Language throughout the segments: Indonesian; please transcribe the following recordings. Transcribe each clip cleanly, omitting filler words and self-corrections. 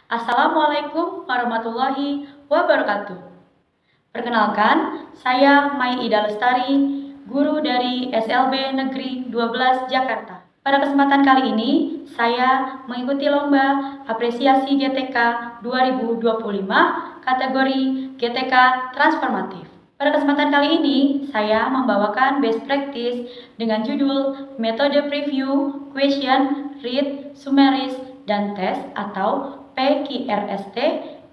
Assalamualaikum warahmatullahi wabarakatuh. Perkenalkan, saya Mai Ida Lestari, guru dari SLB Negeri 12 Jakarta. Pada kesempatan kali ini, saya mengikuti lomba apresiasi GTK 2025 kategori GTK Transformatif. Pada kesempatan kali ini, saya membawakan best practice dengan judul Metode Preview, Question, Read, Summaries, dan Test atau PQRST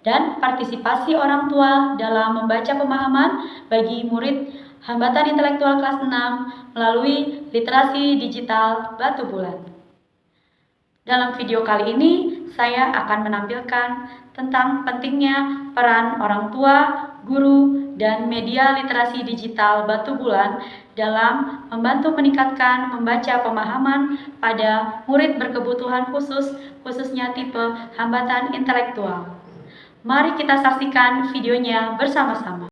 dan partisipasi orang tua dalam membaca pemahaman bagi murid hambatan intelektual kelas 6 melalui literasi digital Batu Bulan. Dalam video kali ini, saya akan menampilkan tentang pentingnya peran orang tua, guru, dan media literasi digital Batu Bulan dalam membantu meningkatkan membaca pemahaman pada murid berkebutuhan khusus, khususnya tipe hambatan intelektual. Mari kita saksikan videonya bersama-sama.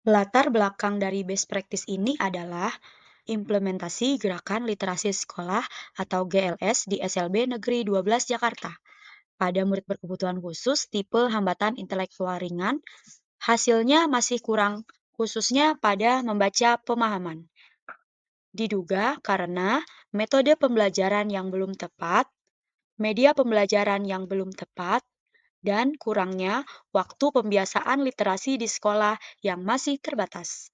Latar belakang dari best practice ini adalah implementasi Gerakan Literasi Sekolah atau GLS di SLB Negeri 12 Jakarta. Pada murid berkebutuhan khusus tipe hambatan intelektual ringan, hasilnya masih kurang, khususnya pada membaca pemahaman. Diduga karena metode pembelajaran yang belum tepat, media pembelajaran yang belum tepat, dan kurangnya waktu pembiasaan literasi di sekolah yang masih terbatas.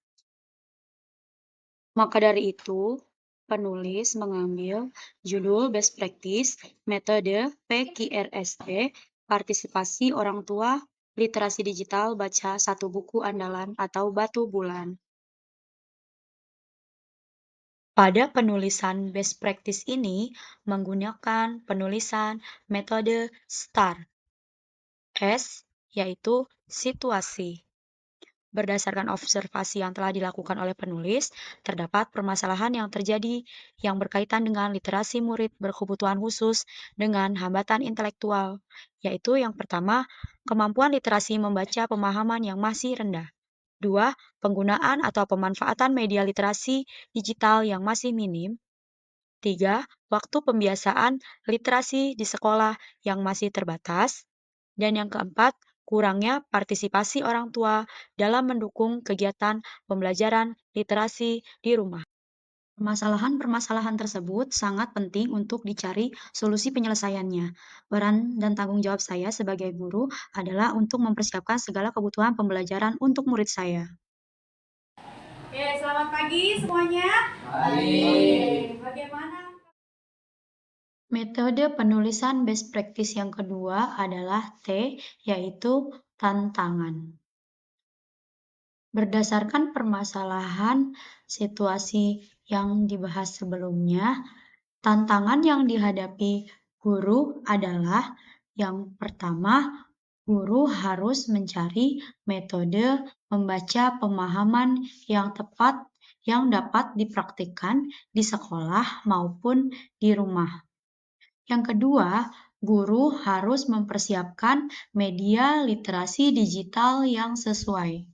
Maka dari itu, penulis mengambil judul Best Practice Metode PQRST, Partisipasi Orang Tua, Literasi Digital Baca Satu Buku Andalan atau Batu Bulan. Pada penulisan best practice ini menggunakan penulisan metode STAR. S yaitu situasi. Berdasarkan observasi yang telah dilakukan oleh penulis, terdapat permasalahan yang terjadi yang berkaitan dengan literasi murid berkebutuhan khusus dengan hambatan intelektual, yaitu yang pertama, kemampuan literasi membaca pemahaman yang masih rendah. 2. Penggunaan atau pemanfaatan media literasi digital yang masih minim. 3. Waktu pembiasaan literasi di sekolah yang masih terbatas. Dan yang keempat, kurangnya partisipasi orang tua dalam mendukung kegiatan pembelajaran literasi di rumah. Permasalahan-permasalahan tersebut sangat penting untuk dicari solusi penyelesaiannya. Peran dan tanggung jawab saya sebagai guru adalah untuk mempersiapkan segala kebutuhan pembelajaran untuk murid saya. Oke, selamat pagi semuanya. Baik. Bagaimana? Metode penulisan best practice yang kedua adalah T, yaitu tantangan. Berdasarkan permasalahan situasi yang dibahas sebelumnya, tantangan yang dihadapi guru adalah yang pertama, guru harus mencari metode membaca pemahaman yang tepat yang dapat dipraktikkan di sekolah maupun di rumah. Yang kedua, guru harus mempersiapkan media literasi digital yang sesuai.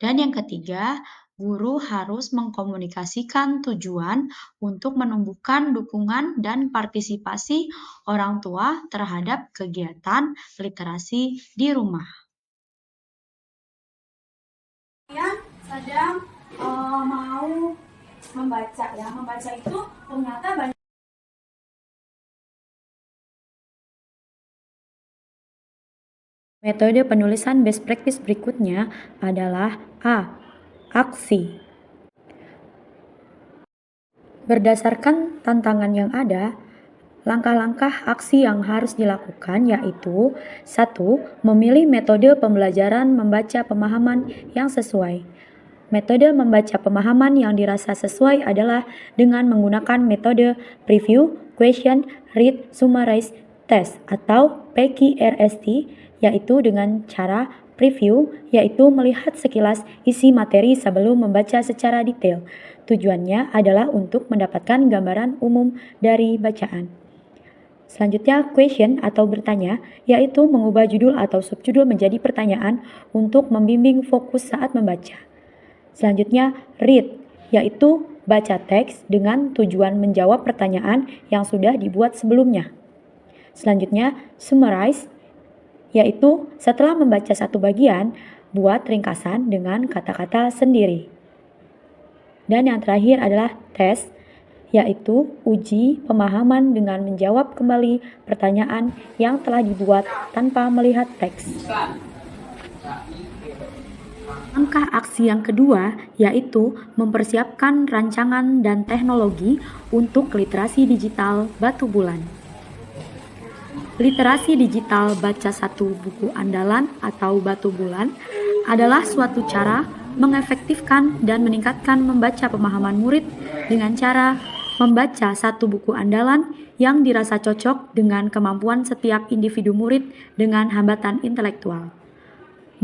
Dan yang ketiga, guru harus mengkomunikasikan tujuan untuk menumbuhkan dukungan dan partisipasi orang tua terhadap kegiatan literasi di rumah. Kalian sedang mau membaca ya. Membaca itu ternyata banyak. Metode penulisan best practice berikutnya adalah A. Aksi. Berdasarkan tantangan yang ada, langkah-langkah aksi yang harus dilakukan yaitu 1. Memilih metode pembelajaran membaca pemahaman yang sesuai. Metode membaca pemahaman yang dirasa sesuai adalah dengan menggunakan metode Preview, Question, Read, Summarize, Test atau PQRST, yaitu dengan cara preview, yaitu melihat sekilas isi materi sebelum membaca secara detail. Tujuannya adalah untuk mendapatkan gambaran umum dari bacaan. Selanjutnya, question atau bertanya, yaitu mengubah judul atau subjudul menjadi pertanyaan untuk membimbing fokus saat membaca. Selanjutnya, read, yaitu baca teks dengan tujuan menjawab pertanyaan yang sudah dibuat sebelumnya. Selanjutnya, summarize, yaitu setelah membaca satu bagian, buat ringkasan dengan kata-kata sendiri. Dan yang terakhir adalah tes, yaitu uji pemahaman dengan menjawab kembali pertanyaan yang telah dibuat tanpa melihat teks. Langkah aksi yang kedua yaitu mempersiapkan rancangan dan teknologi untuk literasi digital Batu Bulan. Literasi digital baca satu buku andalan atau Batu Bulan adalah suatu cara mengefektifkan dan meningkatkan membaca pemahaman murid dengan cara membaca satu buku andalan yang dirasa cocok dengan kemampuan setiap individu murid dengan hambatan intelektual.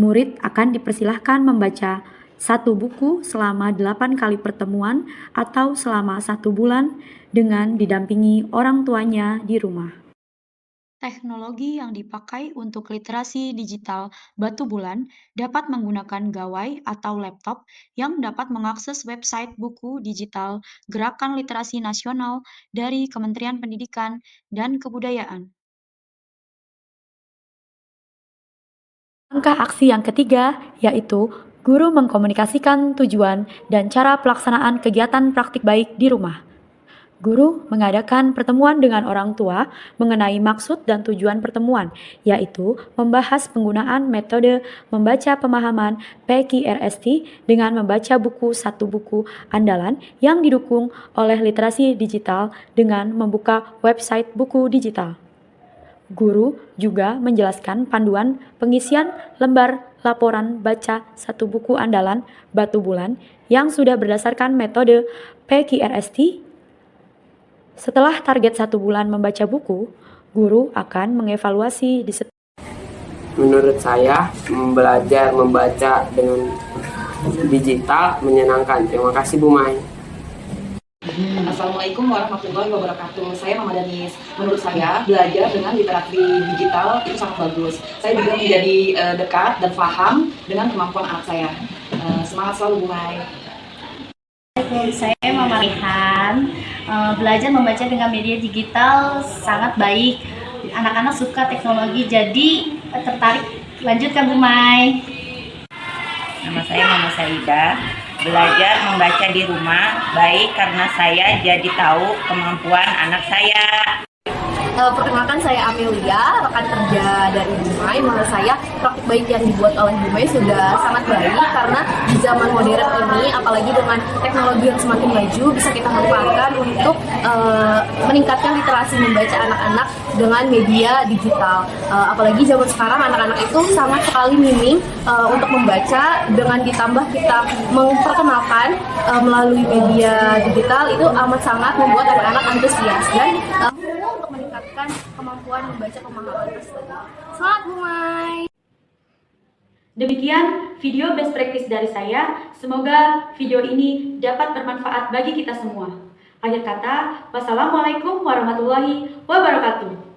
Murid akan dipersilahkan membaca satu buku selama 8 kali pertemuan atau selama 1 bulan dengan didampingi orang tuanya di rumah. Teknologi yang dipakai untuk literasi digital Batu Bulan dapat menggunakan gawai atau laptop yang dapat mengakses website buku digital Gerakan Literasi Nasional dari Kementerian Pendidikan dan Kebudayaan. Langkah aksi yang ketiga yaitu guru mengkomunikasikan tujuan dan cara pelaksanaan kegiatan praktik baik di rumah. Guru mengadakan pertemuan dengan orang tua mengenai maksud dan tujuan pertemuan, yaitu membahas penggunaan metode membaca pemahaman PQRST dengan membaca buku satu buku andalan yang didukung oleh literasi digital dengan membuka website buku digital. Guru juga menjelaskan panduan pengisian lembar laporan baca satu buku andalan Batu Bulan yang sudah berdasarkan metode PQRST. Setelah target 1 bulan membaca buku, guru akan mengevaluasi di setiap. Menurut saya, belajar membaca dengan digital menyenangkan. Terima kasih Bu Mai. Assalamualaikum warahmatullahi wabarakatuh. Saya Mama Danis. Menurut saya, belajar dengan literasi digital itu sangat bagus. Saya juga menjadi dekat dan paham dengan kemampuan anak saya. Semangat selalu Bu Mai. Saya Mama Rehan. Belajar membaca dengan media digital sangat baik. Anak-anak suka teknologi, jadi tertarik. Lanjutkan Bu Mai. Nama saya Mama Saida. Belajar membaca di rumah baik karena saya jadi tahu kemampuan anak saya. Perkenalkan saya Amelia, rekan kerja dari Bumai. Menurut saya praktik baik yang dibuat oleh Bumai sudah sangat baik karena di zaman modern ini, apalagi dengan teknologi yang semakin maju, bisa kita manfaatkan untuk meningkatkan literasi membaca anak-anak dengan media digital. Apalagi zaman sekarang anak-anak itu sangat sekali minim untuk membaca, dengan ditambah kita memperkenalkan melalui media digital itu amat sangat membuat anak-anak antusias dan untuk meningkatkan kemampuan membaca pemahaman tersebut. Semangat Bu Mai! Demikian video best practice dari saya. Semoga video ini dapat bermanfaat bagi kita semua. Akhir kata, wassalamualaikum warahmatullahi wabarakatuh.